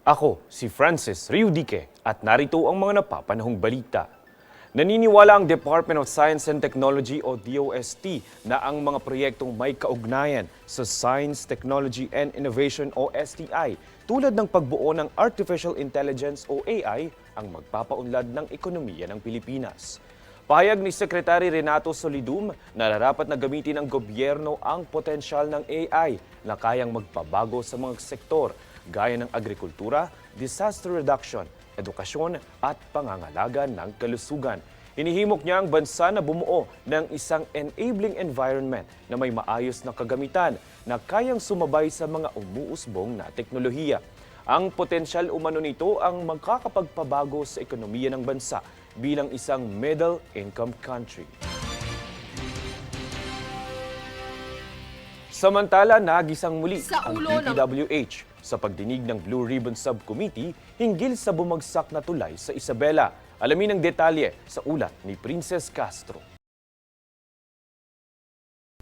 Ako, si Francis Riudique at narito ang mga napapanahong balita. Naniniwala ang Department of Science and Technology o DOST na ang mga proyektong may kaugnayan sa Science, Technology and Innovation o STI tulad ng pagbuo ng Artificial Intelligence o AI ang magpapaunlad ng ekonomiya ng Pilipinas. Pahayag ni Secretary Renato Solidum na nararapat na gamitin ng gobyerno ang potensyal ng AI na kayang magpabago sa mga sektor gaya ng agrikultura, disaster reduction, edukasyon at pangangalaga ng kalusugan. Hinihimok niya ang bansa na bumuo ng isang enabling environment na may maayos na kagamitan na kayang sumabay sa mga umuusbong na teknolohiya. Ang potensyal umano nito ang magkakapagpabago sa ekonomiya ng bansa bilang isang middle-income country. Samantala, nagisang muli ang DPWH sa pagdinig ng Blue Ribbon Subcommittee hinggil sa bumagsak na tulay sa Isabela. Alamin ang detalye sa ulat ni Princess Castro.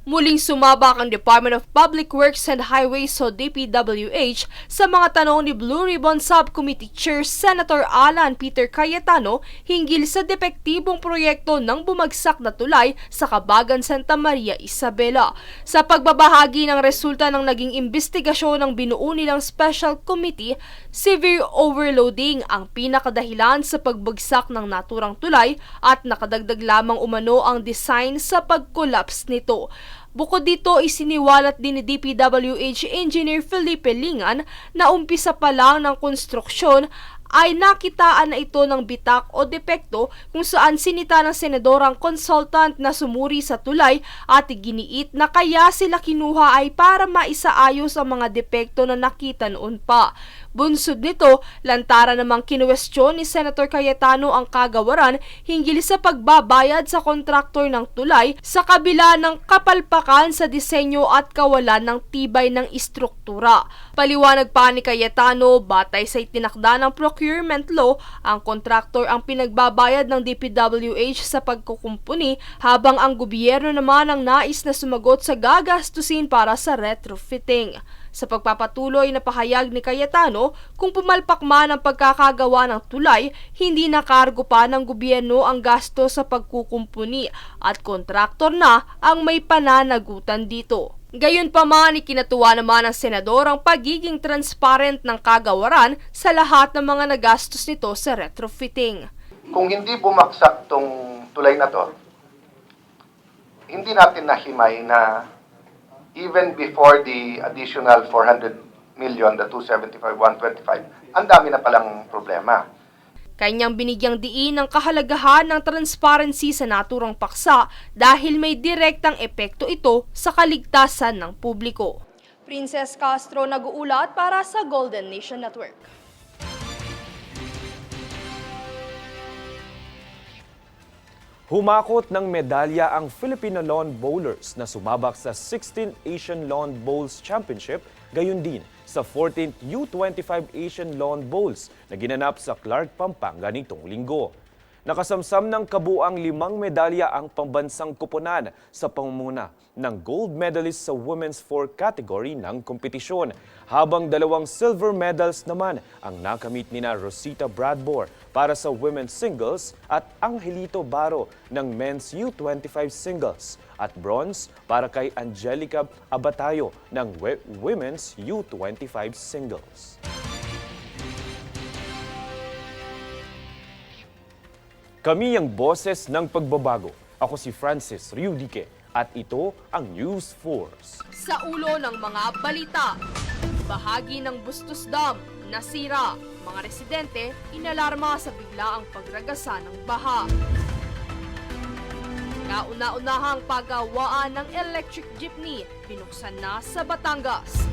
Muling sumabak ang Department of Public Works and Highways o DPWH sa mga tanong ni Blue Ribbon Subcommittee Chair Senator Alan Peter Cayetano hinggil sa depektibong proyekto ng bumagsak na tulay sa Kabagan Santa Maria, Isabela. Sa pagbabahagi ng resulta ng naging investigasyon ng binuo nilang Special Committee, severe overloading ang pinakadahilan sa pagbagsak ng naturang tulay at nakadagdag lamang umano ang design sa pag-collapse nito. Bukod dito, isiniwalat din ni DPWH Engineer Felipe Lingan na umpisa pa lang ng konstruksyon ay nakitaan na ito ng bitak o depekto kung saan sinita ng senadorang consultant na sumuri sa tulay at giniit na kaya sila kinuha ay para maisaayos ang mga depekto na nakita noon pa. Bunsod nito, lantaran namang kinuwestiyon ni Senator Cayetano ang kagawaran hinggil sa pagbabayad sa kontraktor ng tulay sa kabila ng kapalpakan sa disenyo at kawalan ng tibay ng istruktura. Paliwanag pa ni Cayetano, batay sa itinakda ng procurement law, ang kontraktor ang pinagbabayad ng DPWH sa pagkukumpuni habang ang gobyerno naman ang nais na sumagot sa gagastusin para sa retrofitting. Sa pagpapatuloy na pahayag ni Cayetano, kung pumalpak man ang pagkakagawa ng tulay, hindi nakargo pa ng gobyerno ang gasto sa pagkukumpuni at kontraktor na ang may pananagutan dito. Gayunpaman, ikinatuwa naman ng senador ang pagiging transparent ng kagawaran sa lahat ng mga nagastos nito sa retrofitting. Kung hindi bumaksak tong tulay na to, hindi natin nahimay na even before the additional 400 million, the 275, 125, ang dami na palang problema. Kanyang binigyang diin ang kahalagahan ng transparency sa naturang paksa dahil may direktang epekto ito sa kaligtasan ng publiko. Princess Castro nag-uulat para sa Golden Nation Network. Humakot ng medalya ang Filipino Lawn Bowlers na sumabak sa 16th Asian Lawn Bowls Championship, gayon din sa 14th U25 Asian Lawn Bowls na ginanap sa Clark, Pampanga nitong linggo. Nakasamsam ng kabuang 5 medalya ang pambansang koponan sa pamumuna ng gold medalist sa Women's 4 category ng kompetisyon, habang 2 silver medals naman ang nakamit nina Rosita Bradbor para sa Women's Singles at Angelito Baro ng Men's U25 Singles at bronze para kay Angelica Abatayo ng Women's U25 Singles. Kami ang boses ng pagbabago. Ako si Francis Riudique at ito ang News Force. Sa ulo ng mga balita, bahagi ng Bustos Dam nasira. Mga residente inalarma sa biglaang pagragasa ng baha. Kauna-unahang paggawaan ng electric jeepney binuksan na sa Batangas.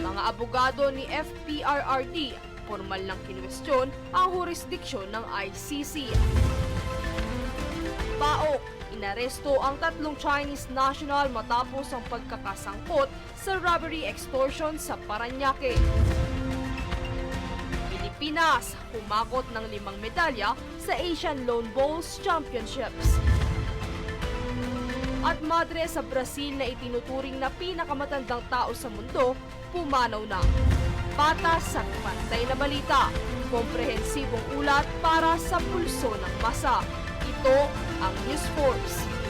Mga abogado ni FPRRD formal ng kinwestiyon ang jurisdiksyon ng ICC. PAOK, inaresto ang 3 Chinese national matapos ang pagkakasangkot sa robbery extortion sa Parañaque. Pilipinas, humakot ng 5 medalya sa Asian Lawn Bowls Championships. At madre sa Brazil na itinuturing na pinakamatandang tao sa mundo, pumanaw na. patas at pantay na balita. Komprehensibong ulat para sa pulso ng masa. Ito ang News Force.